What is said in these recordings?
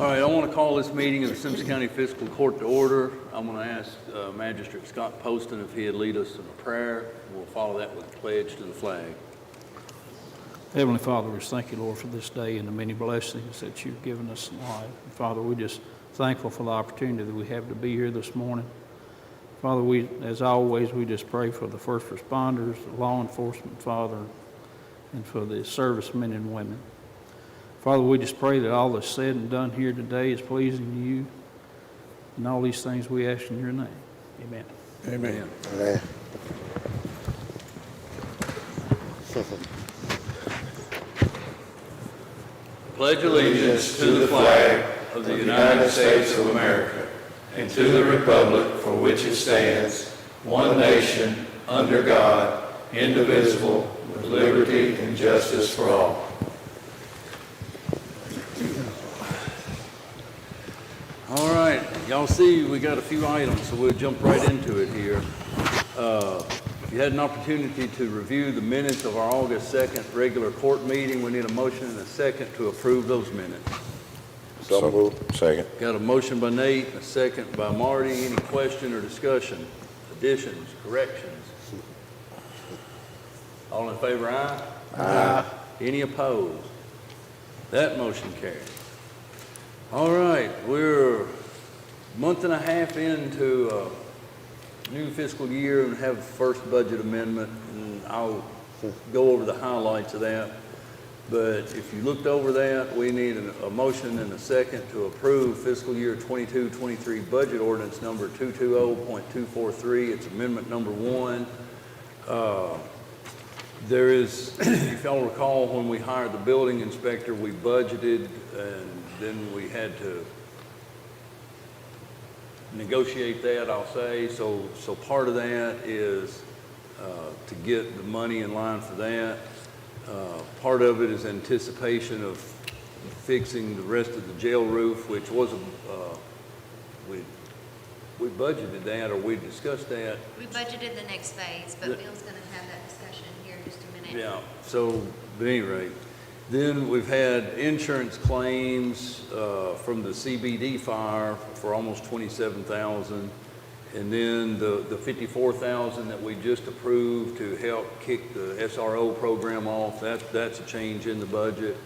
All right, I want to call this meeting of the Simpson County Fiscal Court to order. I'm going to ask Magistrate Scott Poston if he'd lead us in a prayer. We'll follow that with a pledge to the flag. Heavenly Father, we just thank you, Lord, for this day and the many blessings that you've given us in life. And Father, we're just thankful for the opportunity that we have to be here this morning. Father, we, as always, we just pray for the first responders, the law enforcement, Father, and for the servicemen and women. Father, we just pray that all that's said and done here today is pleasing to you. And all these things we ask in your name. Amen. Amen. Amen. Pledge allegiance to the flag of the United States of America and to the republic for which it stands, one nation, under God, indivisible, with liberty and justice for all. All right, y'all see we got a few items, so we'll jump right into it here. You had an opportunity to review the minutes of our August 2nd regular court meeting. We need a motion and a second to approve those minutes. So moved. Second. Got a motion by Nate, and a second by Marty. Any question or discussion? Additions, corrections? All in favor, aye? Aye. Any opposed? That motion carries. All right, we're a month and a half into a new fiscal year and have the first budget amendment, and I'll go over the highlights of that. But if you looked over that, we need a motion and a second to approve fiscal year 22-23 budget ordinance number 220.243. It's amendment number 1. There is, if y'all recall, when we hired the building inspector, we budgeted, and then we had to negotiate that, I'll say. So part of that is to get the money in line for that. Part of it is anticipation of fixing the rest of the jail roof, which was we budgeted that, or we discussed that. We budgeted the next phase, but Bill's going to have that discussion here in just a minute. Yeah. So, at any rate, then we've had insurance claims from the CBD fire for almost $27,000, and then the $54,000 that we just approved to help kick the SRO program off. That's a change in the budget.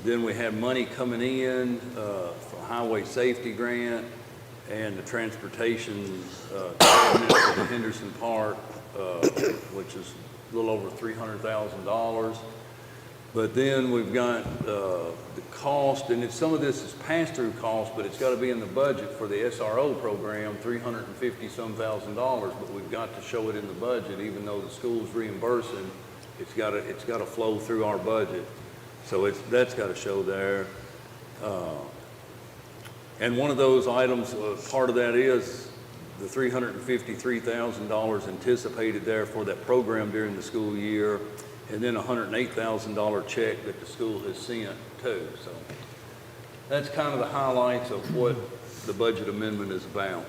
Then we had money coming in for highway safety grant and the transportation for the Henderson Park, which is a little over $300,000. But then we've got the cost, and some of this is pass-through cost, but it's got to be in the budget for the SRO program, $350-some thousand, but we've got to show it in the budget. Even though the school's reimbursing, it's got to flow through our budget. So that's got to show there. And one of those items, part of that is the $353,000 anticipated there for that program during the school year, and then a $108,000 check that the school has sent too. So that's kind of the highlights of what the budget amendment is about.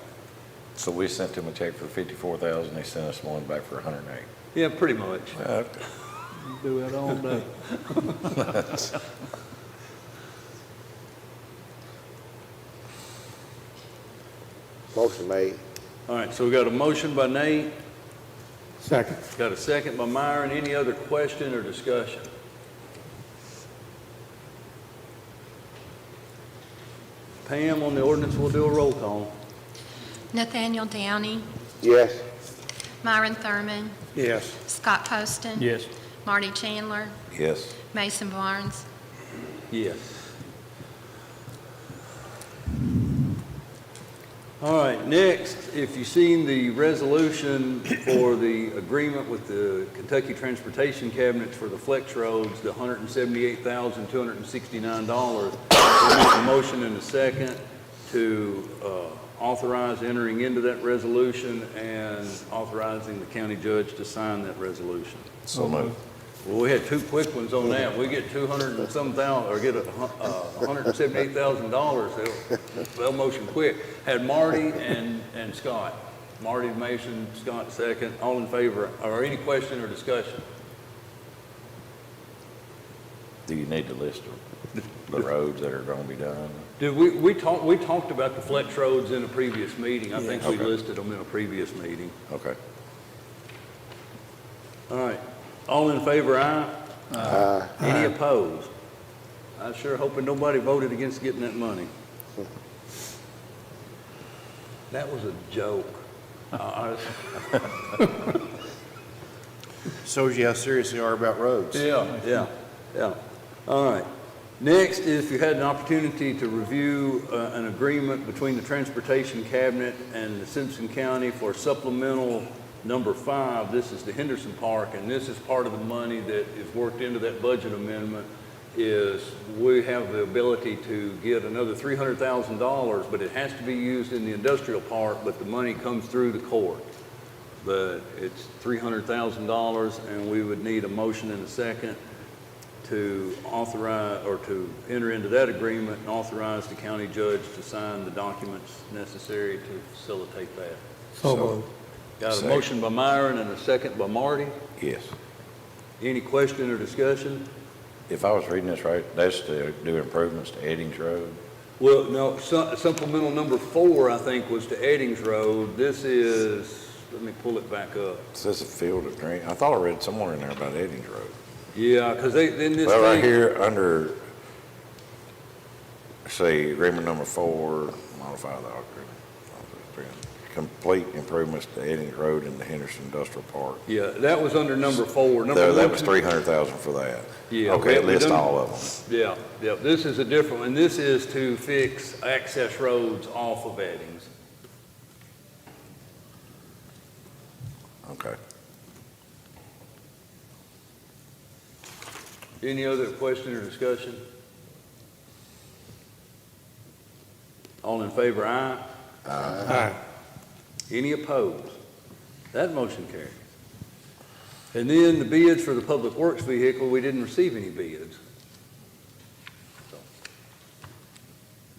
So we sent them a check for $54,000. They sent us one back for $108,000. Yeah, pretty much. Okay. Do that all day. Motion made. All right, so we got a motion by Nate. Second. Got a second by Myron. Any other question or discussion? Pam, on the ordinance, we'll do a roll call. Nathaniel Downey, Yes. Myron Thurman, Yes. Scott Poston, Yes. Marty Chandler, Yes. Mason Barnes. Yes. All right, next, if you've seen the resolution for the agreement with the Kentucky Transportation Cabinets for the flex roads, the $178,269, we need a motion and a second to authorize entering into that resolution and authorizing the county judge to sign that resolution. So moved. Well, we had two quick ones on that. We get 200 and some thousand, or get $178,000. They'll motion quick. Had Marty and Scott. Marty, Mason, Scott second. All in favor, or any question or discussion? Do you need to list the roads that are gonna be done? Did we talked about the flex roads in a previous meeting. I think we Okay. listed them in a previous meeting. Okay. All right. All in favor, aye? Aye. Any opposed? I sure hoping nobody voted against getting that money. That was a joke. Shows you how serious they are about roads. Yeah. All right. Next is you had an opportunity to review an agreement between the Transportation Cabinet and the Simpson County for supplemental number 5. This is the Henderson Park, and this is part of the money that is worked into that budget amendment. Is we have the ability to get another $300,000, but it has to be used in the industrial park, but the money comes through the court. But it's $300,000, and we would need a motion and a second to authorize or to enter into that agreement and authorize the county judge to sign the documents necessary to facilitate that. So moved. Got a Second. motion by Myron and a second by Marty. Yes. Any question or discussion? If I was reading this right, that's to do improvements to Eddings Road. Well, no, supplemental number 4, I think, was to Eddings Road. This is, let me pull it back up. It says a field of dreams. I thought I read somewhere in there about Eddings Road. Yeah, because in this Well, right thing, here under, say, agreement number 4, modify the agreement. Complete improvements to Eddings Road and the Henderson Industrial Park. yeah, that was under number 4. That was $300,000 for that. Yeah, Okay, we list done- all of them. Yeah, this is a different one. This is to fix access roads off of Eddings. Okay. Any other question or discussion? All in favor, aye? Aye. Any opposed? That motion carries. And then the bids for the public works vehicle, we didn't receive any bids. So,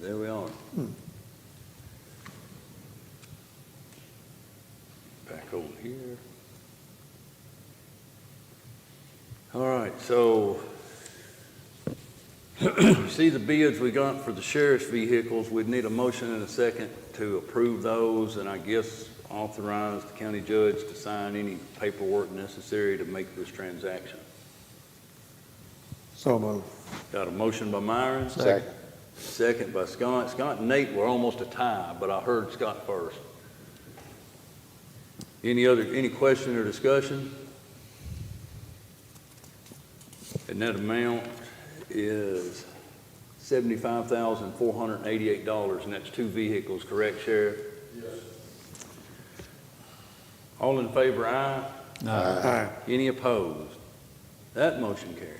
there we are. Back over here. All right, so see the bids we got for the sheriff's vehicles. We'd need a motion and a second to approve those, and I guess authorize the county judge to sign any paperwork necessary to make this transaction. So moved. Got a motion by Myron. Second. Second by Scott. Scott and Nate were almost a tie, but I heard Scott first. Any question or discussion? And that amount is $75,488, and that's 2 vehicles, correct, Sheriff? Yes. All in favor, aye? Aye. Any opposed? That motion carries.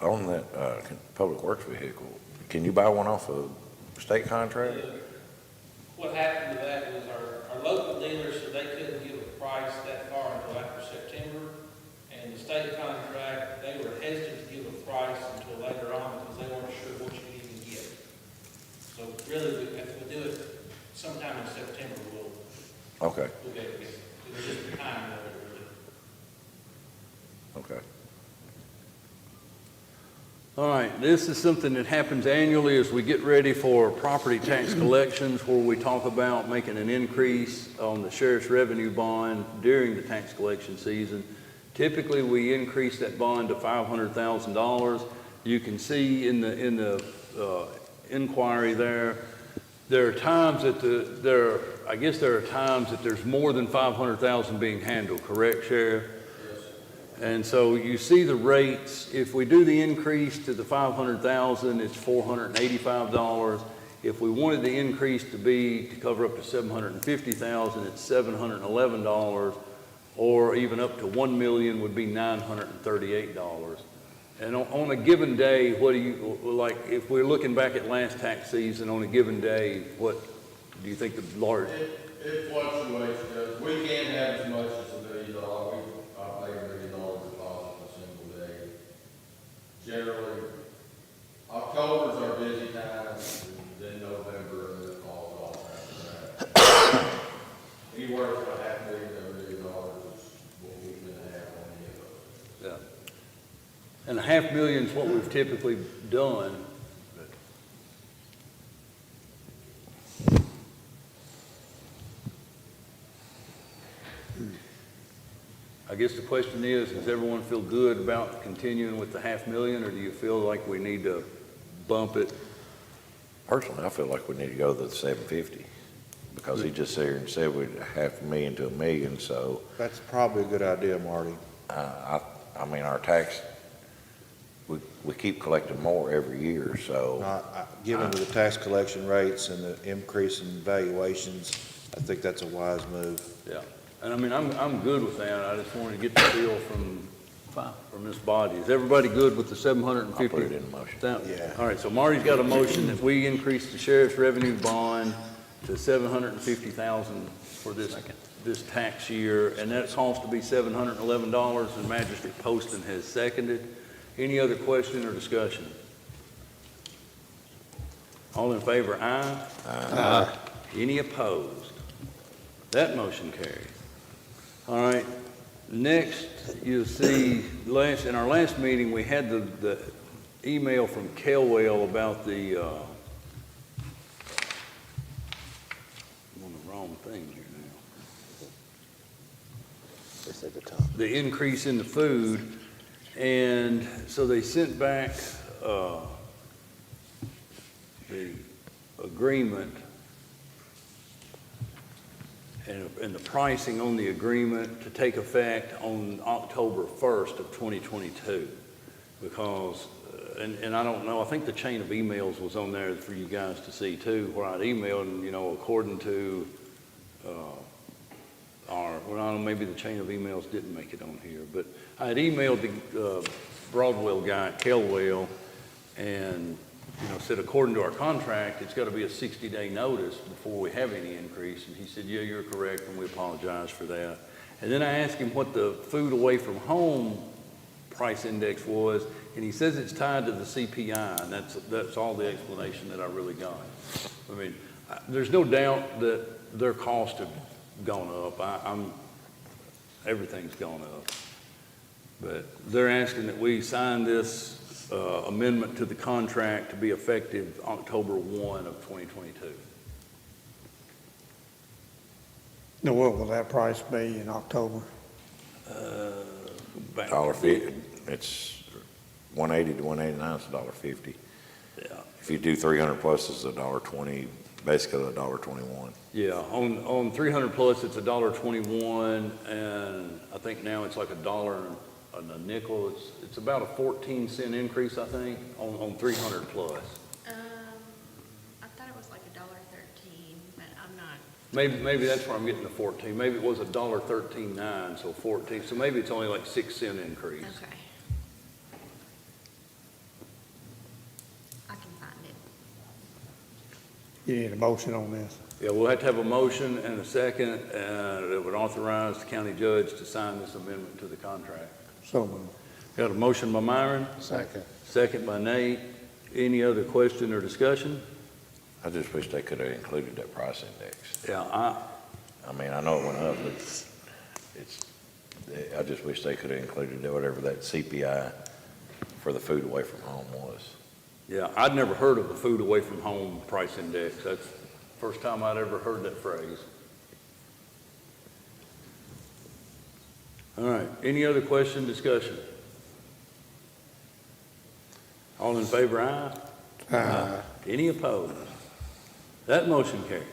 On that public works vehicle, can you buy one off a state contract? What happened to that was our local dealers said they couldn't give a price that far until after September. And the state contract, they were hesitant to give a price until later on because they weren't sure what you could even get. So really, if we do it sometime in September, we'll Okay, be able to get it. It was just the time of it, really. okay. All right, this is something that happens annually as we get ready for property tax collections, where we talk about making an increase on the sheriff's revenue bond during the tax collection season. Typically, we increase that bond to $500,000. You can see in the inquiry there are times that there are times that there's more than $500,000 being handled, correct, Sheriff? And so you see the rates. If we do the increase to the $500,000, it's $485. If we wanted the increase to cover up to $750,000, it's $711, or even up to $1 million would be $938. And on a given day, what do you, like, if we're looking back at last tax season, on a given day, what do you think the large? It fluctuates, because we can have as much as $1 million. I pay $1 million deposit in a single day. Generally, October's our busy time, and then November, and then it falls off after that. Anywhere from $500,000 to $1 million is what we've been having on any of those. Yeah. And 500,000 is what we've typically done. I guess the question is, does everyone feel good about continuing with the 500,000, or do you feel like we need to bump it? Personally, I feel like we need to go to the 750, because he just sat here and said we'd 500,000 to 1 million, so, That's probably a good idea, Marty. I mean, our tax, we keep collecting more every year, so, Given the tax collection rates and the increase in valuations, I think that's a wise move. Yeah. And I mean, I'm good with that. I just wanted to get the feel from this body. Is everybody good with the 750? I'll put it in motion. Yeah. All right, so Marty's got a motion that we increase the sheriff's revenue bond to 750,000 for this tax year, and that's cost to be $711, and Magistrate Poston has seconded. Any other question or discussion? All in favor, aye? Aye. Any opposed? That motion carries. All right, next, you'll see, in our last meeting, we had the email from Kelwell about the, I'm on the wrong thing here now. It's at the top. The increase in the food, and so they sent back the agreement and the pricing on the agreement to take effect on October 1st of 2022, because, and I don't know, I think the chain of emails was on there for you guys to see too, where I'd emailed, and, you know, according to well, I don't know, maybe the chain of emails didn't make it on here, but I had emailed the Broadwell guy at Kelwell, and, you know, said, according to our contract, it's got to be a 60-day notice before we have any increase. And he said, yeah, you're correct, and we apologize for that. And then I asked him what the food away from home price index was, and he says it's tied to the CPI, and that's all the explanation that I really got. I mean, there's no doubt that their costs have gone up. Everything's gone up. But they're asking that we sign this amendment to the contract to be effective October 1 of 2022. Now, what will that price be in October? $1.50, it's 180 to 189, it's $1.50. Yeah. If you do 300 plus, it's $1.20, basically $1.21. Yeah, on 300 plus, it's $1.21, and I think now it's like $1 and a nickel. It's about a 14-cent increase, I think, on 300 plus. I thought it was like $1.13, but I'm not. Maybe that's where I'm getting the 14. Maybe it was $1.13.9, so 14. So maybe it's only like 6-cent increase. Okay. I can find it. You need a motion on this? Yeah, we'll have to have a motion and a second that would authorize the county judge to sign this amendment to the contract. So moved. Got a motion by Myron, Second. second by Nate. Any other question or discussion? I just wish they could have included that price index. Yeah, I mean, I know it went up, but I just wish they could have included whatever that CPI for the food away from home was. yeah, I'd never heard of the food away from home price index. That's the first time I'd ever heard that phrase. All right, any other question, discussion? All in favor, aye? Aye. Any opposed? That motion carries.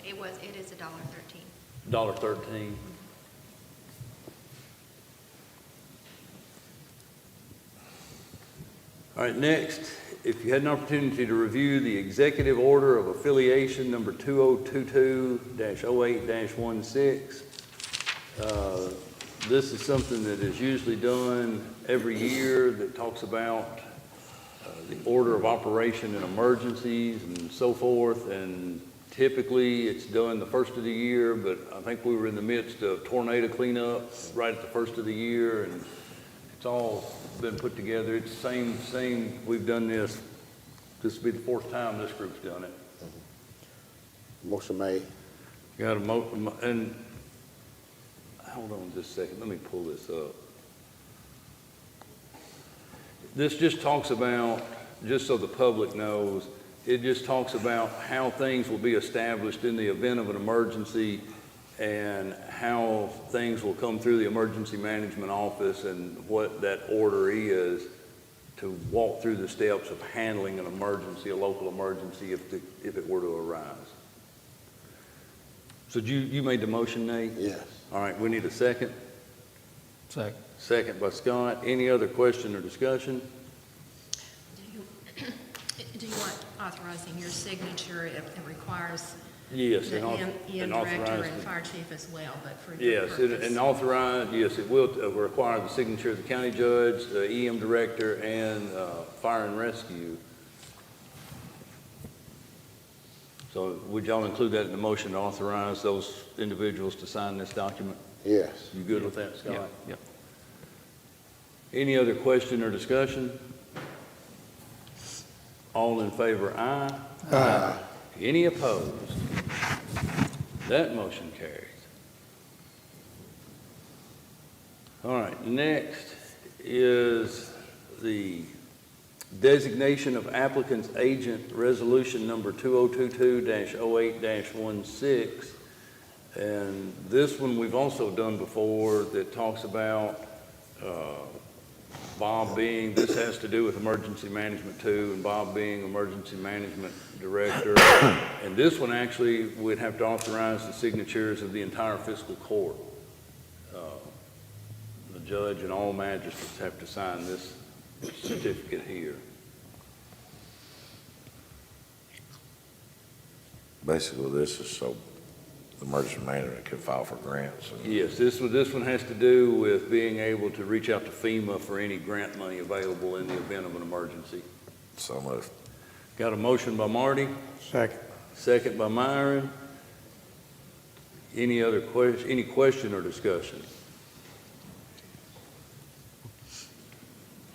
It is $1.13. $1.13. All right, next, if you had an opportunity to review the executive order of affiliation number 2022-08-16, this is something that is usually done every year that talks about the order of operation in emergencies and so forth, and typically it's done the first of the year, but I think we were in the midst of tornado cleanup right at the first of the year, and it's all been put together. It's the same, we've done this will be the fourth time this group's done it. Motion made. Got a and hold on just a second, let me pull this up. This just talks about, just so the public knows, it just talks about how things will be established in the event of an emergency and how things will come through the emergency management office and what that order is to walk through the steps of handling an emergency, a local emergency, if it were to arise. So you made the motion, Nate? Yes. All right, we need a second. Second. Second by Scott. Any other question or discussion? Do you want authorizing your signature? It requires Yes. the and EM authorize director the- and fire chief as well, but for your Yes, purpose. and authorize, yes, it will require the signature of the county judge, the EM director, and fire and rescue. So would y'all include that in the motion to authorize those individuals to sign this document? Yes. You good with that, Scott? Yep. Any other question or discussion? All in favor, aye. Aye. Any opposed? That motion carries. All right, next is the designation of applicants agent resolution number 2022-08-16. And this one we've also done before that talks about Bob being, this has to do with emergency management too, and Bob being emergency management director. And this one actually would have to authorize the signatures of the entire fiscal court. The judge and all magistrates have to sign this certificate here. Basically, this is so the emergency management can file for grants. And Yes, this one has to do with being able to reach out to FEMA for any grant money available in the event of an emergency. so much. Got a motion by Marty, Second. second by Myron. Any other any question or discussion?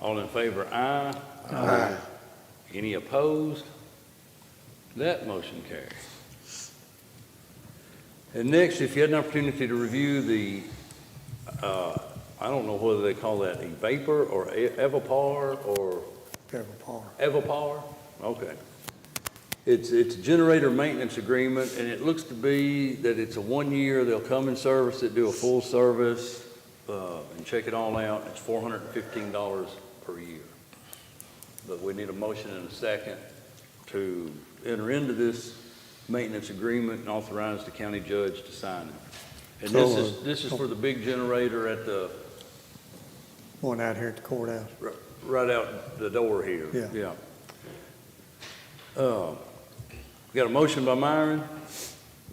All in favor, aye. Aye. Any opposed? That motion carries. And next, if you had an opportunity to review the, I don't know whether they call that a vapor or Evapar or Evapar? Okay. It's a generator maintenance agreement, and it looks to be that it's a 1 year, they'll come and service it, do a full service, and check it all out. It's $415 per year. But we need a motion and a second to enter into this maintenance agreement and authorize the county judge to sign it. And this is for the big generator at the, One out here at the courthouse. right out the door here. Yeah. Got a motion by Myron,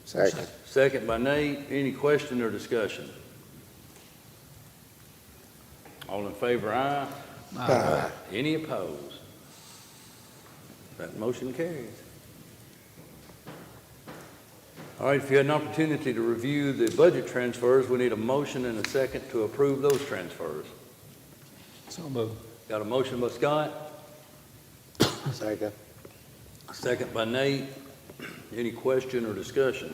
Second. second by Nate. Any question or discussion? All in favor, aye. Aye. Any opposed? That motion carries. All right, if you had an opportunity to review the budget transfers, we need a motion and a second to approve those transfers. So moved. Got a motion by Scott, Second. second by Nate. Any question or discussion?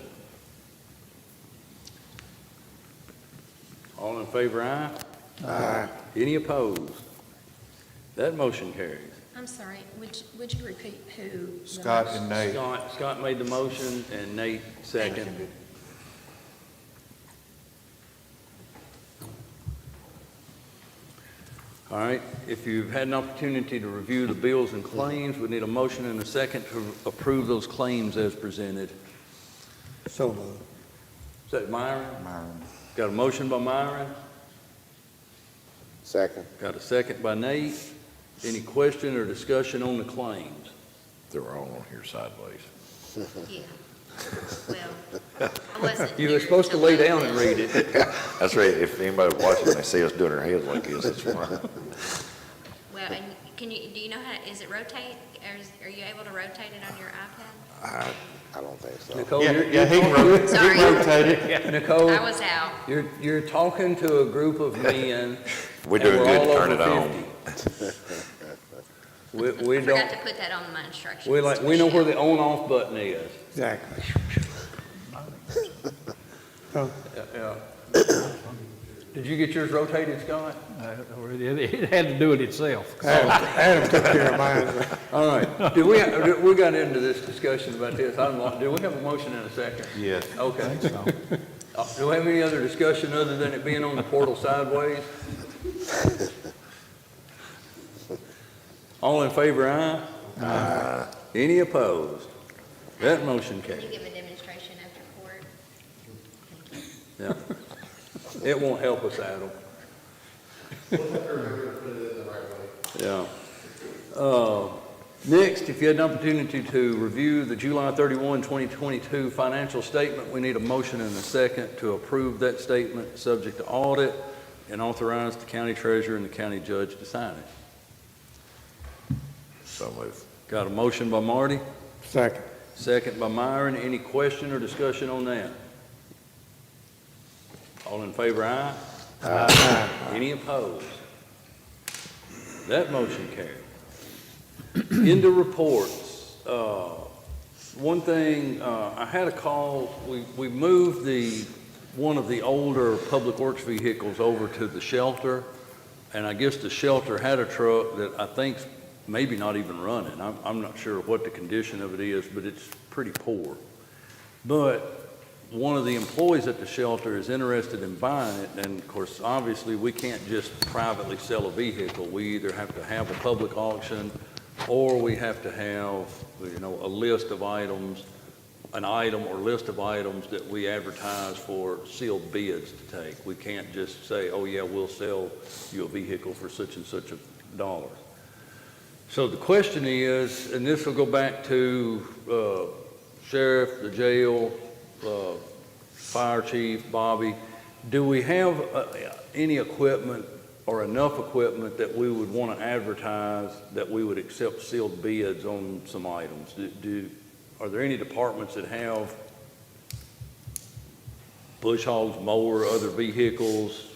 All in favor, aye. Aye. Any opposed? That motion carries. I'm sorry, would you repeat who? the Scott most- and Nate. Scott made the motion and Nate seconded. All right, if you've had an opportunity to review the bills and claims, we need a motion and a second to approve those claims as presented. So moved. Is that Myron? Myron. Got a motion by Myron, Second. got a second by Nate. Any question or discussion on the claims? They're all on here sideways. Yeah. Well, I wasn't. You were here supposed to lay down and look read at it. That's right. If anybody watching, they see us doing our heads like this, it's fine. Well, and do you know how, is it rotate? Are you able to rotate it on your iPad? I don't think so. Nicole, Yeah, you're- yeah, he can rotate, Sorry. he can rotate it. Nicole, I was out. you're talking to a group of men. We're and doing good to all turn it over on. 50. We I don't, forgot to put that on my instructions. we know where the on-off button is. Exactly. Yeah. Did you get yours rotated, Scott? It had to do it itself. Adam took care of mine. All right. We got into this discussion about this. Do we have a motion in a second? Yes. Okay. Do we have any other discussion other than it being on the portal sideways? All in favor, aye? Aye. Any opposed? That motion Can you carries. give a demonstration after court? Yeah. It won't help us, Adam. Yeah. Next, if you had an opportunity to review the July 31, 2022 financial statement, we need a motion and a second to approve that statement, subject to audit, and authorize the county treasurer and the county judge to sign it. So move. Got a motion by Marty, Second. second by Myron. Any question or discussion on that? All in favor, aye? Aye. Any opposed? That motion carried. Into reports. One thing, I had a call, we moved one of the older public works vehicles over to the shelter, and I guess the shelter had a truck that I think's maybe not even running. I'm not sure what the condition of it is, but it's pretty poor. But one of the employees at the shelter is interested in buying it, and of course, obviously, we can't just privately sell a vehicle. We either have to have a public auction, or we have to have, a list of items, an item or list of items that we advertise for sealed bids to take. We can't just say, oh yeah, we'll sell you a vehicle for such and such a dollar. So the question is, and this will go back to sheriff, the jail, fire chief, Bobby, do we have any equipment or enough equipment that we would want to advertise that we would accept sealed bids on some items? Are there any departments that have bush hogs, mower, other vehicles?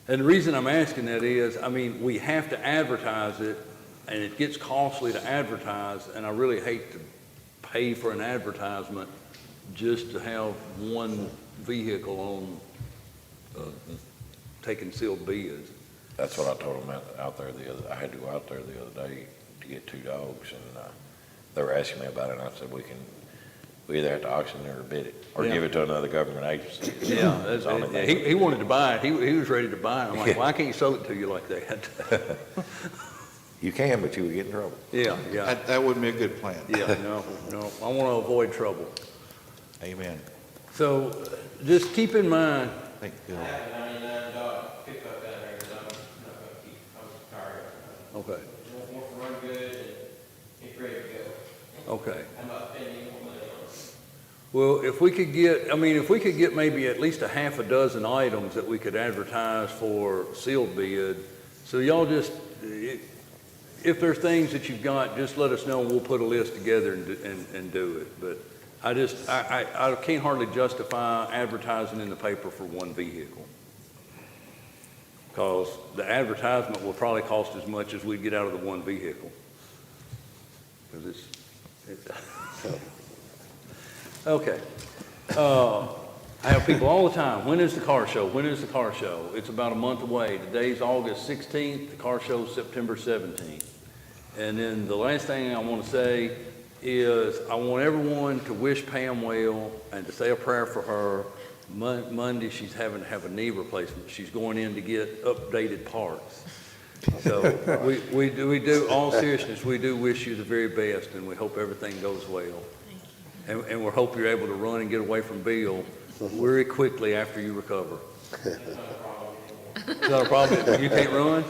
And the reason I'm asking that is, we have to advertise it, and it gets costly to advertise, and I really hate to pay for an advertisement just to have one vehicle on taking sealed bids. That's what I told them out there I had to go out there the other day to get 2 dogs, and they were asking me about it, and I said, we either have to auction it or bid it, or Yeah. give it to another government agency. Yeah, It's the only thing. he wanted to buy it. He was ready to buy it. I'm like, why can't you sell it to you like that? You can, but you would get in trouble. Yeah. That wouldn't be a good plan. Yeah, no, I want to avoid trouble. Amen. So just keep in mind, Thank you. I have a 99 Dodge pickup down there that I'm not gonna keep, I'm tired of. okay, It wants to run good and it's ready to go. okay. I'm not spending any more money on it. Well, if we could get maybe at least a half a dozen items that we could advertise for sealed bid, so y'all just, if there's things that you've got, just let us know and we'll put a list together and do it. But I can't hardly justify advertising in the paper for one vehicle, because the advertisement will probably cost as much as we get out of the one vehicle. Because it's okay. I have people all the time, when is the car show? When is the car show? It's about a month away. Today's August 16th, the car show's September 17th. And then the last thing I want to say is I want everyone to wish Pam well and to say a prayer for her. Monday, she's having to have a knee replacement. She's going in to get updated parts. So we do, all seriousness, we do wish you the very best, and we hope everything goes well. And we hope you're able to run and get away from Bill very quickly after you recover. Is that a problem? You can't run?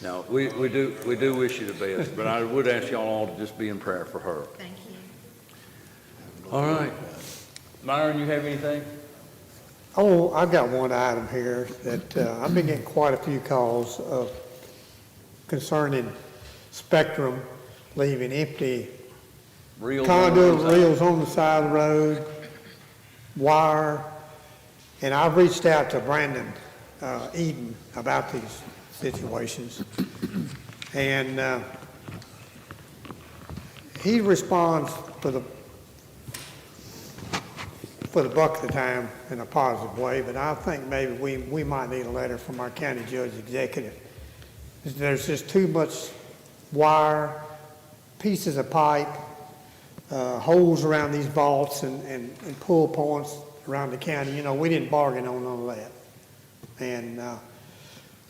No, we do wish you the best, but I would ask y'all all to just be in prayer for her. Thank you. All right. Myron, you have anything? Oh, I've got one item here that I've been getting quite a few calls concerning Spectrum leaving empty Real conduit numbers? reels on the side of the road, wire, and I've reached out to Brandon Eden about these situations, and he responds for for the buck of the time in a positive way, but I think maybe we might need a letter from our county judge executive. There's just too much wire, pieces of pipe, holes around these vaults and pull points around the county. You know, we didn't bargain on none of that. And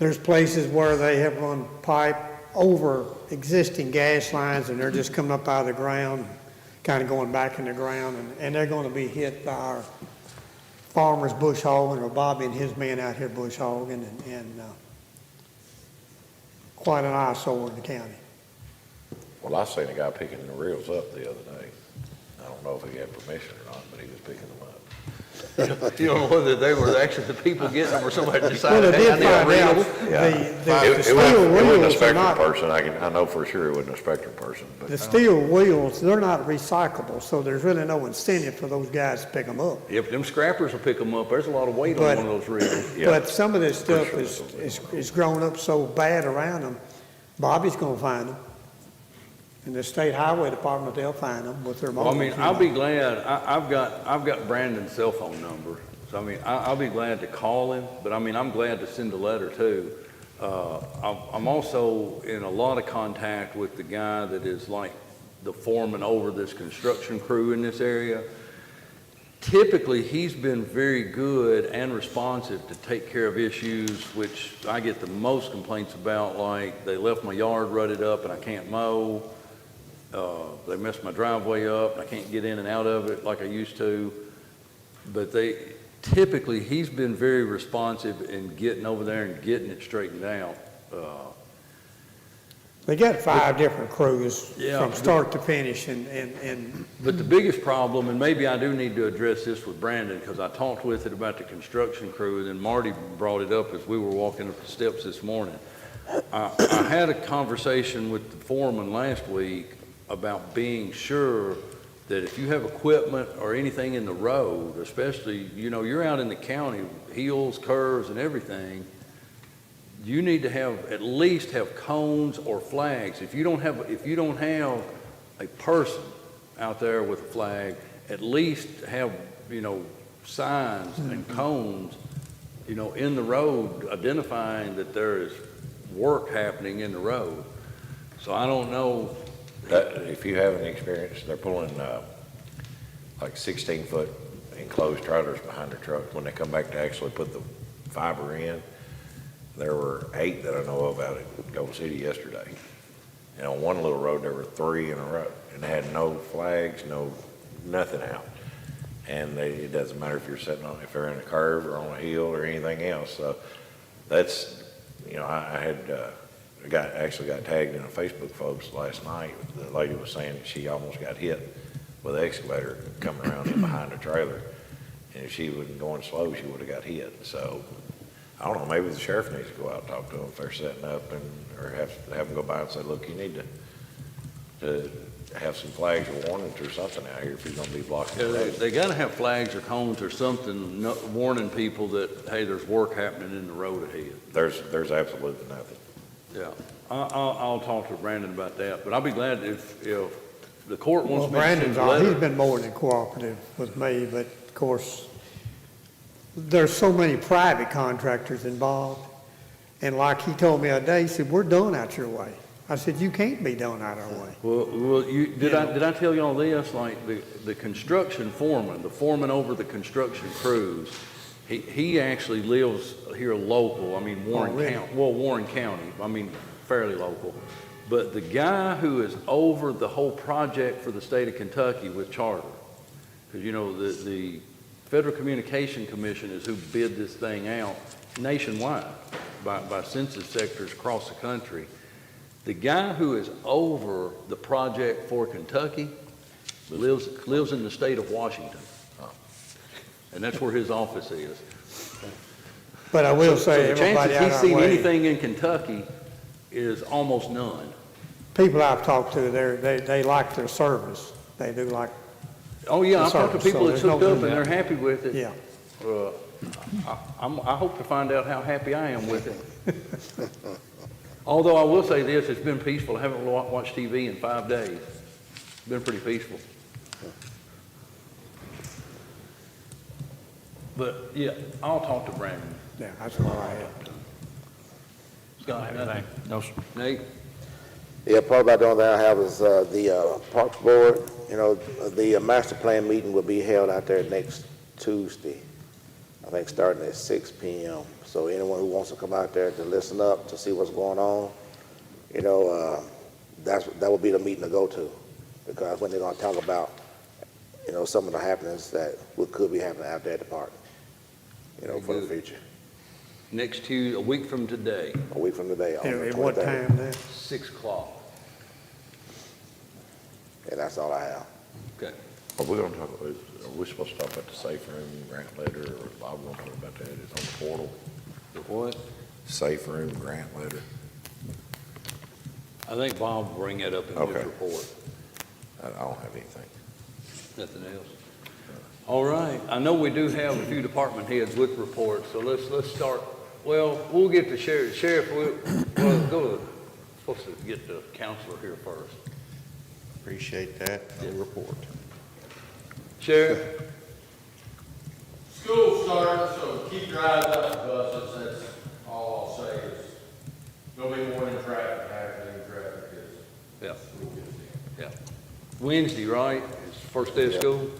there's places where they have run pipe over existing gas lines and they're just coming up out of the ground, kind of going back in the ground, and they're going to be hit by our farmers bush hogging, or Bobby and his men out here bush hogging, and quite an eyesore in the county. Well, I seen a guy picking the reels up the other day. I don't know if he had permission or not, but he was picking them up. You don't know whether they were actually the people getting them or somebody Well, decided, they hey, I did need a find out, reel. the It steel wasn't an wheels are inspector not, person, I know for sure it wasn't an inspector person, but. the steel wheels, they're not recyclable, so there's really no incentive for those guys to pick them up. If them scrappers will pick them up, there's a lot of weight on But- one of those reels. Yeah. But some of this stuff sure is grown up so bad around them, Bobby's gonna find them. In the state highway department, they'll find them with their Well, I mowers. mean, you I'll know. be glad, I've got Brandon's cell phone number, so I mean, I'll be glad to call him, but I mean, I'm glad to send a letter too. I'm also in a lot of contact with the guy that is like the foreman over this construction crew in this area. Typically, he's been very good and responsive to take care of issues which I get the most complaints about, like they left my yard rutted up and I can't mow. They messed my driveway up and I can't get in and out of it like I used to. But typically, he's been very responsive in getting over there and getting it straightened out. They got 5 different crews Yeah. from start to finish, and But the biggest problem, and maybe I do need to address this with Brandon, because I talked with it about the construction crew, and then Marty brought it up as we were walking up the steps this morning. I had a conversation with the foreman last week about being sure that if you have equipment or anything in the road, especially, you know, you're out in the county, hills, curves, and everything, you need to at least have cones or flags. If you don't have a person out there with a flag, at least have, you know, signs and cones, you know, in the road identifying that there is work happening in the road. So I don't know. If you have any experience, they're pulling like 16-foot enclosed trailers behind their trucks. When they come back to actually put the fiber in, there were 8 that I know of out at Gold City yesterday. And on one little road, there were 3 in a row, and they had no flags, nothing out. And it doesn't matter if you're if they're in a curve or on a hill or anything else. So that's, you know, I had actually got tagged in a Facebook post last night. The lady was saying that she almost got hit with an excavator coming around in behind a trailer. And if she wasn't going slow, she would have got hit. So I don't know, maybe the sheriff needs to go out and talk to them if they're setting up, or have them go by and say, look, you need to have some flags or warnings or something out here if you're going to be blocking the road. They got to have flags or cones or something warning people that, hey, there's work happening in the road ahead. There's absolutely nothing. Yeah, I'll talk to Brandon about that, but I'll be glad if the court well, wants me to send Brandon's, a letter. he's been more than cooperative with me, but of course, there's so many private contractors involved. And like he told me a day, he said, we're done out your way. I said, you can't be done out our way. Well, did I tell you all this? Like the construction foreman, the foreman over the construction crews, he actually lives here local. I mean, Warren really? County. Well, Warren County. I mean, fairly local. But the guy who is over the whole project for the state of Kentucky with charter, because you know the Federal Communication Commission is who bid this thing out nationwide by census sectors across the country. The guy who is over the project for Kentucky lives in the state of Washington. And that's where his office is. But I will So say, the everybody chances out he's our seen way, anything in Kentucky is almost none. people I've talked to, they like their service. They do like, Oh, yeah, I've talked to So people that there's no hooked up and doubt. they're happy with it. yeah. I hope to find out how happy I am with it. Although I will say this, it's been peaceful. I haven't watched TV in 5 days. It's been pretty peaceful. But, yeah, I'll talk to Brandon. Yeah, that's all I have. Scott, nothing? No, sir. Nate? Yeah, probably about the only thing I have is, the Parks Board, you know, the master plan meeting will be held out there next Tuesday. I think starting at 6 p.m. So anyone who wants to come out there to listen up, to see what's going on, you know, that will be the meeting to go to. Because when they're gonna talk about, you know, some of the happenings that could be happening out there at the park, you know, for the Good. future. Next Tuesday, a week from today, A week from today, on the At what 23rd. time then? 6 o'clock. And that's all I have. Okay. Are we gonna talk, are we supposed to talk about the safe room grant letter, or Bob gonna talk about that? It's on the portal. The what? Safe room grant letter. I think Bob will bring that up in his Okay. report. I don't have anything. Nothing else? All right, I know we do have a few department heads with reports, so let's start. Well, we'll get the sheriff. Sheriff, we'll go to, supposed to get the counselor here first. Appreciate that. No report. Sheriff? School starting, so keep your eyes up for buses, that's all I'll say is, there'll be more than traffic, happening traffic is. Yeah, School gets in. yeah. Wednesday, right? It's first day of school?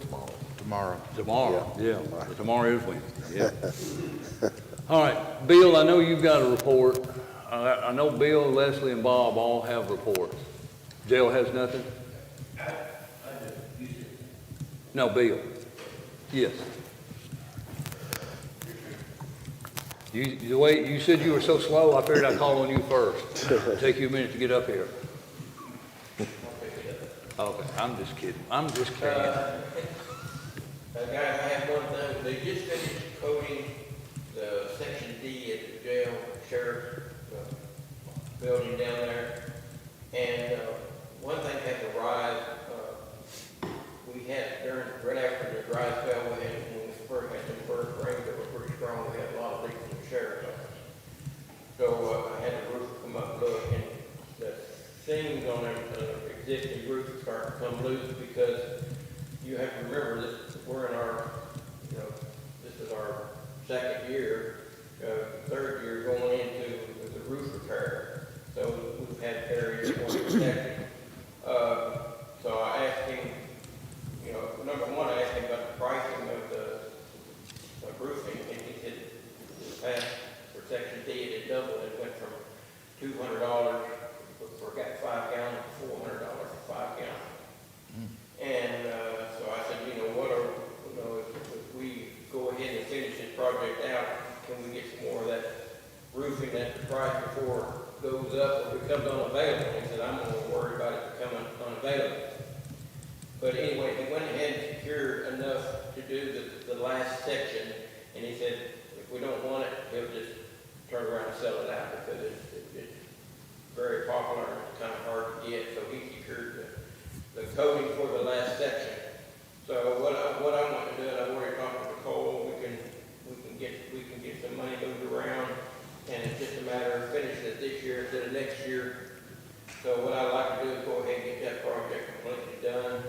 Tomorrow. Tomorrow, yeah. Tomorrow is Wednesday, yeah. All right, Bill, I know you've got a report. I know Bill, Leslie, and Bob all have reports. Jail has nothing? No, Bill. Yes. The way, you said you were so slow, I figured I'd call on you first. Take you a minute to get up here. Okay, I'm just kidding. I'm just kidding. Guys, I have one thing, they just finished coding the section D at the jail, sheriff, building down there. And, one thing had to rise, we had right after the dry spell, when we first had some first rains that were pretty strong, we had a lot of leaks in the sheriff's office. So, I had the roof come up, look, and the things on an existing roof start to come loose, because you have to remember that we're in our, you know, this is our second year, third year going into the roof repair. So we've had areas more protected. So I asked him, you know, number one, I asked him about the pricing of the roofing, and he said in the past for section D it had doubled. It went from $200 for 5 gallons to $400 for 5 gallons. And so I said, you know, if we go ahead and finish this project out, can we get some more of that roofing that the price before goes up or becomes unavailable? He said, I'm more worried about it becoming unavailable. But anyway, he went ahead and secured enough to do the last section, and he said, if we don't want it, he'll just turn around and sell it out, because it's very popular and it's kind of hard to get. So he secured the coating for the last section. So what I want to do, and I've already talked to Nicole, we can get some money moved around, and it's just a matter of finishing it this year instead of next year. So what I'd like to do is go ahead and get that project completely done.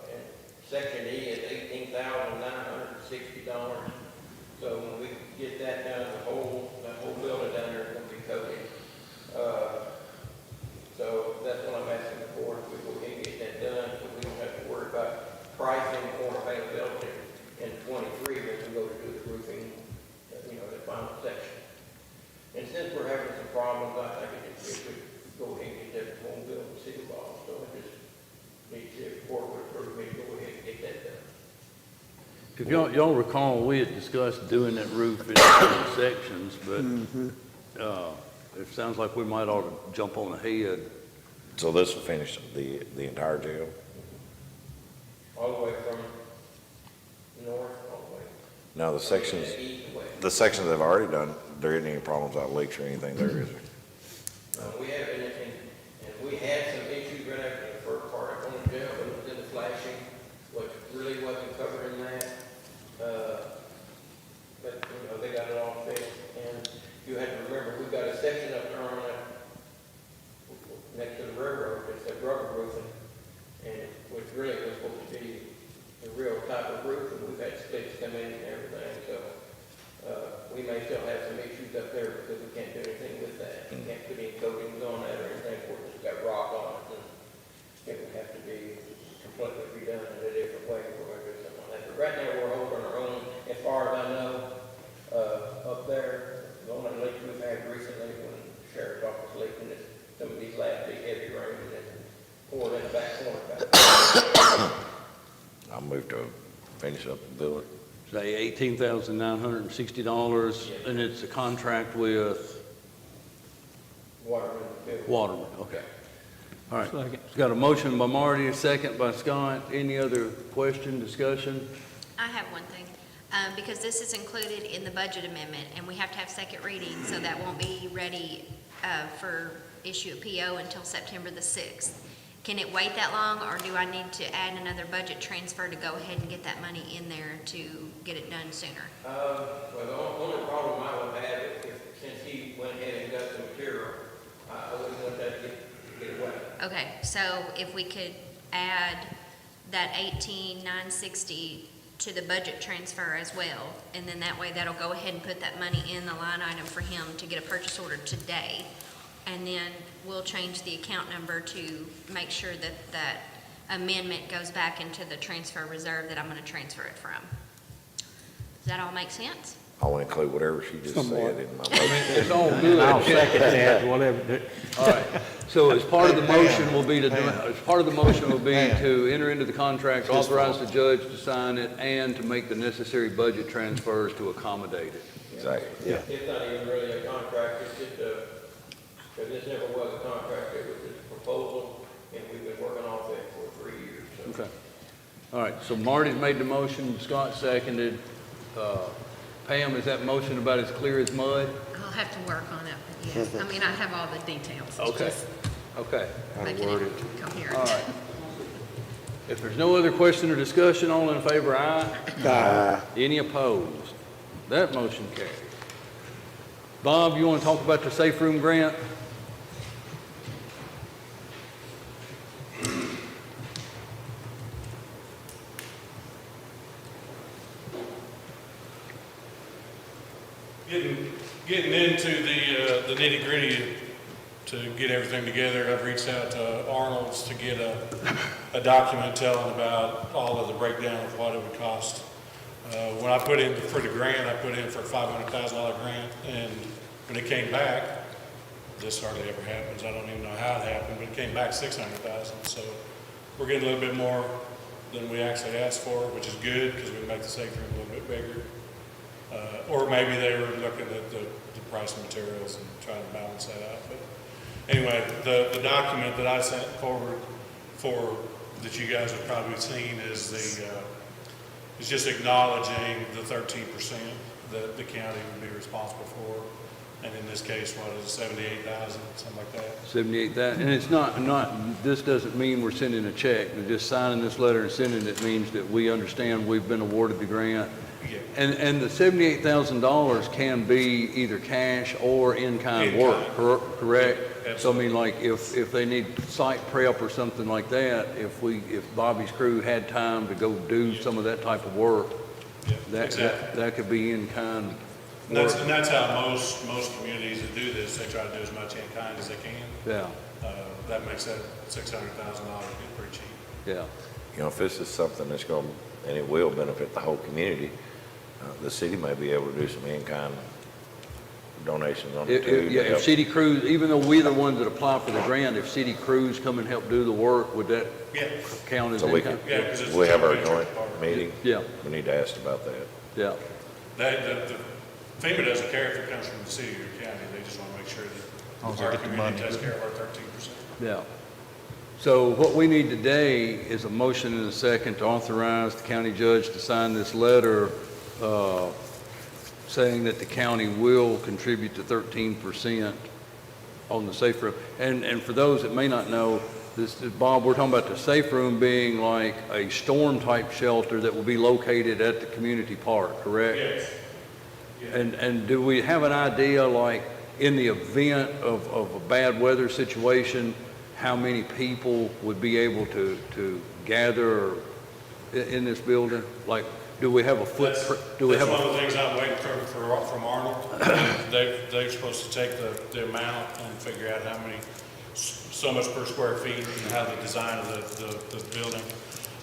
And section E is $18,960. So when we get that done, the whole building down there is going to be coated. So that's what I'm asking for, if we go ahead and get that done, so we don't have to worry about pricing or availability in 23 when we go to do the roofing, you know, the final section. And since we're having some problems, I think it could go ahead and get that whole building sealed off, so I just need to see if the court would approve me to go ahead and get that done. If y'all recall, we had discussed doing that roof in different sections, but it sounds like we might ought to jump on ahead. So this will finish the entire jail? All the way from north, all the way. Now, the sections, East and west. the sections they've already done, there isn't any problems out leaks or anything there, is there? We have anything, and we had some issues right after the first part of the jail, but it was in the flashing, which really wasn't covered in that. But, you know, they got it all fixed, and you have to remember, we've got a section up there on that, next to the railroad, it's a rubber roofing, and which really was supposed to be the real type of roof, and we've had splits come in and everything. issues up there because we can't do anything with that. We can't put any coatings on that or anything, where it's got rock on it, and it would have to be completely redone in a different way if we're gonna do something like that. But right now, we're holding our own, as far as I know, up there. The only leak we've had recently when the sheriff's office leaking is some of these last big heavy rains that poured in the back corner back. I'll move to finish up the building. Say $18,960, and it's a contract with Water in the building. Waterman, okay. All right. Second. It's got a motion by Marty, a second by Scott. Any other question, discussion? I have one thing, because this is included in the budget amendment, and we have to have second reading, so that won't be ready for issue of PO until September the 6th. Can it wait that long, or do I need to add another budget transfer to go ahead and get that money in there to get it done sooner? Well, the only problem I would have is since he went ahead and got the material, I wouldn't want that to get away. Okay, so if we could add that 18,960 to the budget transfer as well, and then that way that'll go ahead and put that money in the line item for him to get a purchase order today. And then we'll change the account number to make sure that that amendment goes back into the transfer reserve that I'm gonna transfer it from. Does that all make sense? I'll include whatever she just Somewhat. said in my motion. It's all good. I'll second that, whatever. All right, so as part of the motion will be to, enter into the contract, authorize the judge to sign it, and to make the necessary budget transfers to accommodate it. Exactly. It's not even really a contract, it's just because this never was a contract, it was just a proposal, and we've been working off it for 3 years, so. Okay. All right, so Marty's made the motion, Scott seconded. Pam, is that motion about as clear as mud? I'll have to work on it, but yes. I mean, I have all the details. It's Okay. just Okay. making it coherent. All right. If there's no other question or discussion, all in favor, aye? Aye. Any opposed? That motion carries. Bob, you want to talk about the safe room grant? Getting into the nitty gritty to get everything together, I've reached out to Arnold's to get a document telling about all of the breakdown of what it would cost. When I put in for the grant, I put in for a $500,000 grant, and when it came back, this hardly ever happens, I don't even know how it happened, but it came back $600,000. So we're getting a little bit more than we actually asked for, which is good because we make the safe room a little bit bigger. Or maybe they were looking at the price of materials and trying to balance that out. But anyway, the document that I sent forward that you guys have probably seen is is just acknowledging the 13% that the county would be responsible for. And in this case, what is it, 78,000, something like that? 78,000, and it's not, this doesn't mean we're sending a check. We're just signing this letter and sending it means that we understand we've been awarded the grant. Yeah. And the $78,000 can be either cash or in-kind work, correct? Yeah, So I mean, like, if they need site prep or something like that, if Bobby's crew had time to go do some of that type of work, Yeah, exactly. that could be in-kind And work. that's how most communities that do this, they try to do as much in kind as they can. Yeah, That makes that $600,000 get pretty cheap. yeah. You know, if this is something that's going, and it will benefit the whole community, the city may be able to do some in-kind donations on it too. Yeah, if city crews, even though we're the ones that apply for the grant, if city crews come and help do the work, would that Yeah, count as So we in-kind? could, yeah, because it's. we have our a joint part. meeting. Yeah, We need to ask about that. yeah. The FEMA doesn't care if it comes from the city or county, they just want to make sure that our community takes care of our 13%. Yeah. So what we need today is a motion and a second to authorize the county judge to sign this letter saying that the county will contribute to 13% on the safe room. And for those that may not know, Bob, we're talking about the safe room being like a storm-type shelter that will be located at the community park, correct? Yes. And do we have an idea, like, in the event of a bad weather situation, how many people would be able to gather in this building? Like, Do we have a footprint, do we have That's one a, of the things I'm waiting from Arnold. They're supposed to take the amount and figure out how many, so much per square feet and how the design of the building.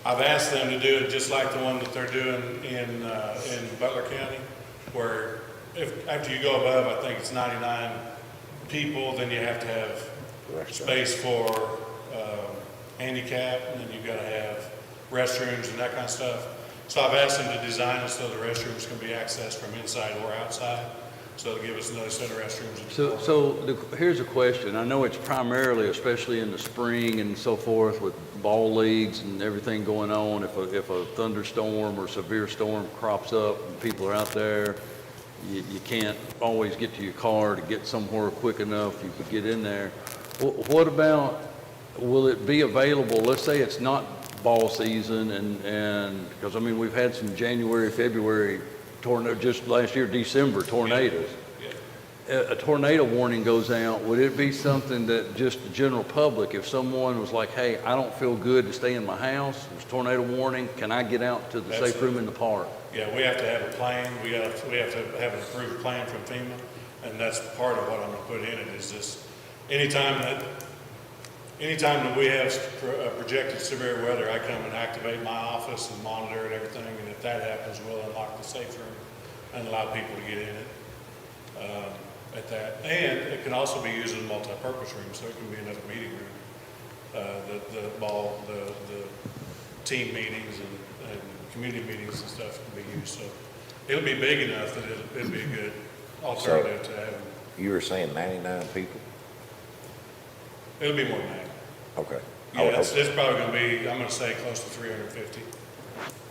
I've asked them to do it just like the one that they're doing in Butler County, where after you go above, I think it's 99 people, then you have to have space for handicap, and then you've got to have restrooms and that kind of stuff. So I've asked them to design it so the restrooms can be accessed from inside or outside, so it'll give us another set of restrooms. here's a question. I know it's primarily, especially in the spring and so forth, with ball leagues and everything going on, if a thunderstorm or severe storm crops up and people are out there, you can't always get to your car to get somewhere quick enough, you could get in there. What about, will it be available, let's say it's not ball season and, because I mean, we've had some January, February tornado, just last year, December tornadoes. A tornado warning goes out, would it be something that just the general public, if someone was like, hey, I don't feel good to stay in my house, there's tornado warning, can I get out to the safe room in the park? Yeah, we have to have a plan, we have to have an approved plan from FEMA, and that's part of what I'm gonna put in it, is this, anytime that we have projected severe weather, I come and activate my office and monitor it, everything, and if that happens, we'll unlock the safe room and allow people to get in it at that. And it can also be used as a multi-purpose room, so it can be another meeting room. The team meetings and community meetings and stuff can be used, so it'll be big enough that it'll be a good alternative to having. You were saying 99 people? It'll be more than that. Okay. Yeah, it's probably gonna be, I'm gonna say close to 350.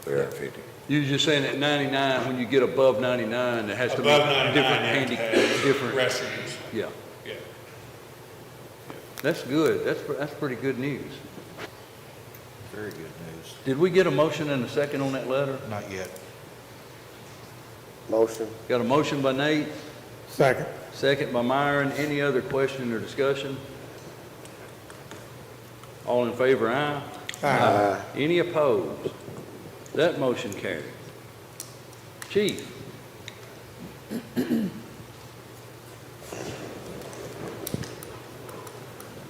350. You're just saying at 99, when you get above 99, it has to be Above 99, different you have to have different, restrooms. yeah. Yeah. That's good. That's pretty good news. Very good news. Did we get a motion and a second on that letter? Not yet. Motion. Got a motion by Nate, Second. second by Myron. Any other question or discussion? All in favor, aye? Aye. Any opposed? That motion carried. Chief?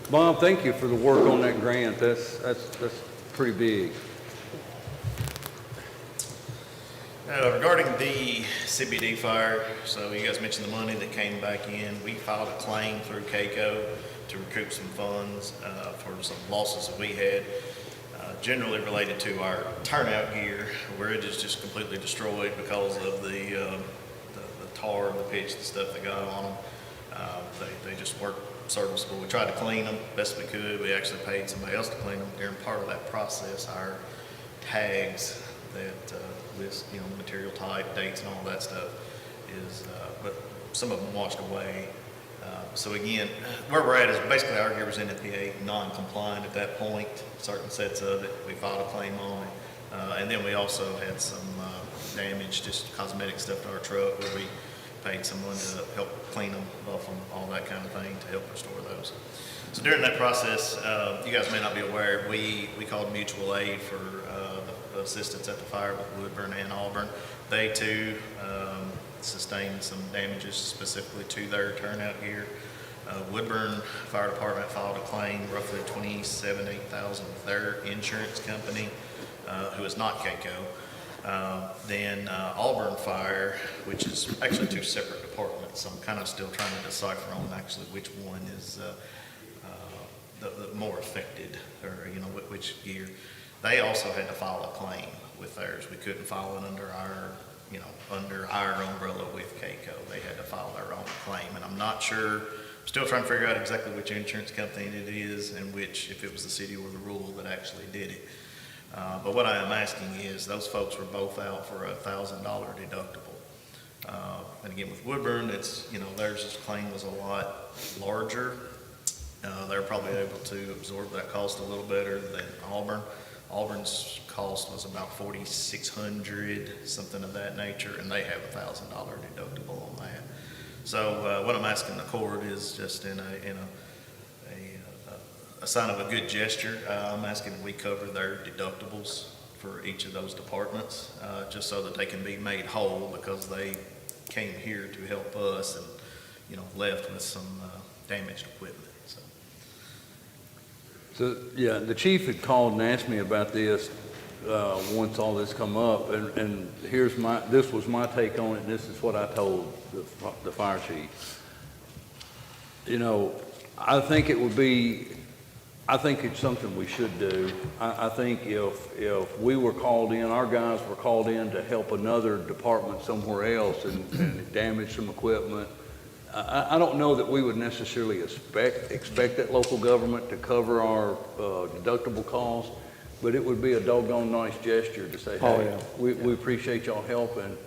Bob, thank you for the work on that grant. That's pretty big. Regarding the CBD fire, so you guys mentioned the money that came back in. We filed a claim through CAECO to recoup some funds for some losses that we had, generally related to our turnout gear, where it is just completely destroyed because of the tar, the pitch, the stuff that got on them. They just weren't serviceable. We tried to clean them best we could. We actually paid somebody else to clean them. During part of that process, our tags that list, material type, dates, and all that stuff is, but some of them washed away. So again, where we're at is basically our gear was NFPA non-compliant at that point, certain sets of it. We filed a claim on it. And then we also had some damage, just cosmetic stuff to our truck, where we paid someone to help clean them off them, all that kind of thing, to help restore those. So during that process, you guys may not be aware, we called mutual aid for the assistance at the fire with Woodburn and Auburn. They too sustained some damages specifically to their turnout gear. Woodburn Fire Department filed a claim, roughly $27,000 with their insurance company, who is not CAECO. Then Auburn Fire, which is actually two separate departments, so I'm kind of still trying to decipher on actually which one is the more affected, or which gear. They also had to file a claim with theirs. We couldn't file it under our umbrella with CAECO. They had to file their own claim, and I'm not sure. I'm still trying to figure out exactly which insurance company it is and which, if it was the city or the rural that actually did it. But what I am asking is, those folks were both out for a $1,000 deductible. And again, with Woodburn, it's, theirs claim was a lot larger. They're probably able to absorb that cost a little better than Auburn. Auburn's cost was about $4,600, something of that nature, and they have a $1,000 deductible on that. So what I'm asking the court is just in a sign of a good gesture. I'm asking that we cover their deductibles for each of those departments, just so that they can be made whole because they came here to help us and, you know, left with some damaged equipment, so. So, yeah, the chief had called and asked me about this, once all this come up, and this was my take on it, and this is what I told the fire chief. You know, I think it's something we should do. I think if we were called in, our guys were called in to help another department somewhere else and damage some equipment, I don't know that we would necessarily expect that local government to cover our deductible costs, but it would be a doggone nice gesture to say, Oh, hey, yeah. we appreciate y'all helping,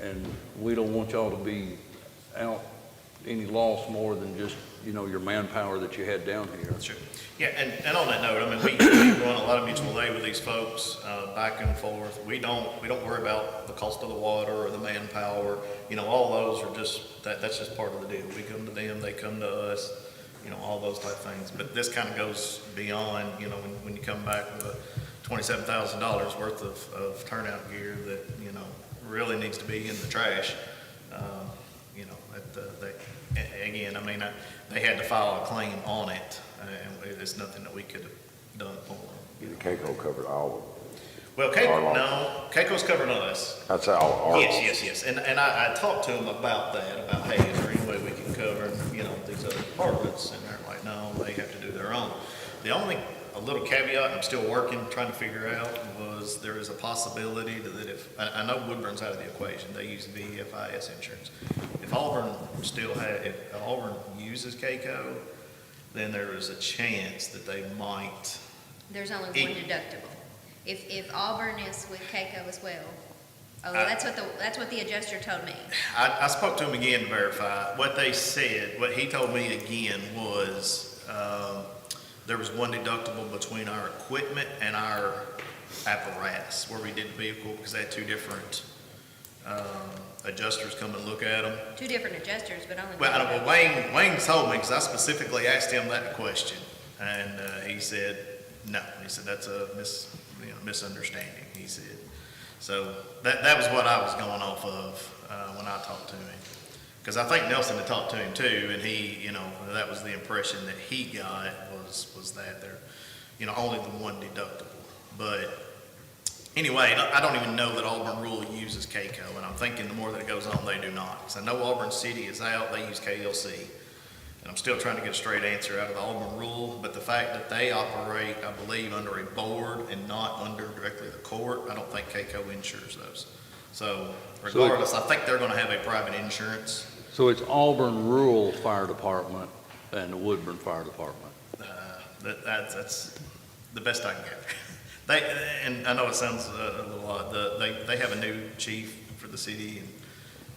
and we don't want y'all to be out any loss more than just, you know, your manpower that you had down here. Sure. Yeah, and on that note, I mean, we run a lot of mutual aid with these folks, back and forth. We don't worry about the cost of the water or the manpower. You know, all those are just, that's just part of the deal. We come to them, they come to us, you know, all those type things. But this kind of goes beyond, you know, when you come back with a $27,000 worth of turnout gear that, you know, really needs to be in the trash. You know, again, I mean, they had to file a claim on it, and it's nothing that we could have done for them. The Keiko covered all Well, Keiko's covering us. of, that's all. Yes. And I talked to them about that, about, hey, is there any way we can cover, you know, these other departments? And they're like, no, they have to do their own. A little caveat I'm still working, trying to figure out, was there is a possibility that if, I know Woodburn's out of the equation, they use VFIS insurance. If Auburn uses Keiko, then there is a chance that they might. There's only one deductible. If Auburn is with Keiko as well, that's what the adjuster told me. I spoke to him again to verify. What they said, what he told me again was, there was one deductible between our equipment and our apparatus where we did the vehicle, because they had two different adjusters come and look at them. Two different adjusters, but only one. Well, Wayne told me, because I specifically asked him that question, and he said no. He said that's a misunderstanding. He said so. That was what I was going off of when I talked to him. Because I think Nelson had talked to him too, and he, you know, that was the impression that he got was that they're, you know, only the one deductible. But anyway, I don't even know that Auburn Rural uses Keiko, and I'm thinking the more that it goes on, they do not. Because I know Auburn City is out, they use KLC, and I'm still trying to get a straight answer out of the Auburn Rural. But the fact that they operate, I believe, under a board and not under directly the court, I don't think Keiko insures those. So regardless, I think they're going to have a private insurance. So it's Auburn Rural Fire Department and the Woodburn Fire Department. That's the best I can get. And I know it sounds a little odd. They have a new chief for the city, and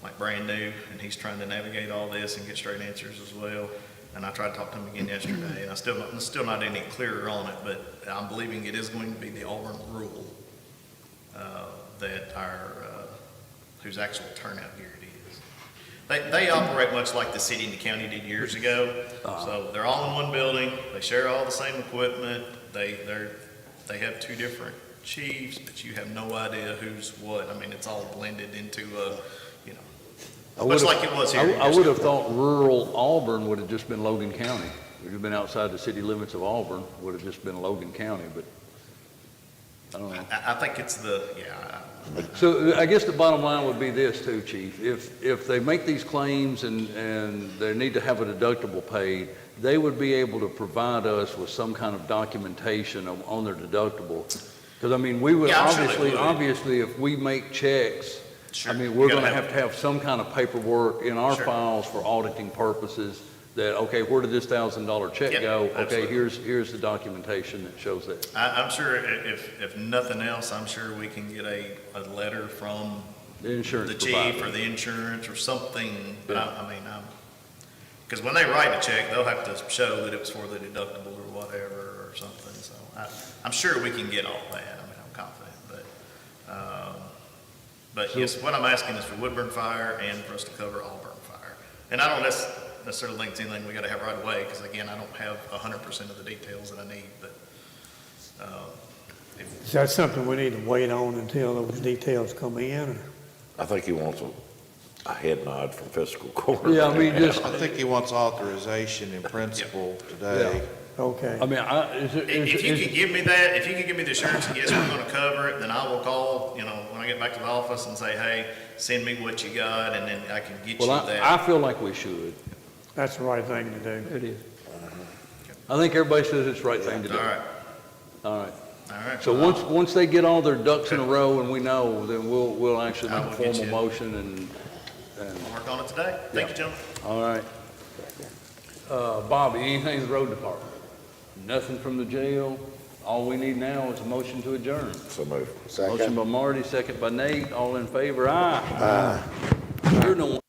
like brand new, and he's trying to navigate all this and get straight answers as well. And I tried to talk to him again yesterday, and I'm still not any clearer on it, but I'm believing it is going to be the Auburn Rural that whose actual turnout gear it is. They operate much like the city and the county did years ago. So they're all in one building. They share all the same equipment. They have two different chiefs, but you have no idea who's what. I mean, it's all blended into you know, much like it was here. I would have thought rural Auburn would have just been Logan County. It would have been outside the city limits of Auburn, would have just been Logan County, but I don't know. I think it's So I guess the bottom line would be this too, Chief. If they make these claims and they need to have a deductible paid, they would be able to provide us with some kind of documentation on their deductible. Because I mean, we would obviously, if we make checks, Sure. I mean, we're going to have some kind of paperwork in our files for auditing purposes that, okay, where did this $1,000 check go? Okay, here's the documentation that shows that. I'm sure if nothing else, I'm sure we can get a letter from The insurance the chief provider. or the insurance or something. I mean, because when they write a check, they'll have to show that it was for the deductible or whatever or something. So I'm sure we can get all that. I mean, I'm confident. But yes, what I'm asking is for Woodburn Fire and for us to cover Auburn Fire. And I don't necessarily think it's anything we got to have right away, because again, I don't have 100% of the details that I need. But Is that something we need to wait on until those details come in, or? I think he wants a head nod from fiscal court. Yeah, I mean, just, I think he wants authorization in principle today. Okay. I mean, If you could give me that, if you could give me the assurance that yes, we're gonna cover it, then I will call, when I get back to the office and say, hey, send me what you got, and then I can get you well, that. I feel like we should. That's the right thing to do. It is. I think everybody says it's the right thing to do. All right, All right. all right. So once they get all their ducks in a row and we know, then we'll actually I make a will get formal you- motion and, I'll work on it today. Thank you, gentlemen. all right. Bobby, anything in the road department? Nothing from the jail? All we need now is a motion to adjourn. So move. Motion Second. by Marty, second by Nate, all in favor, aye. Aye. You're no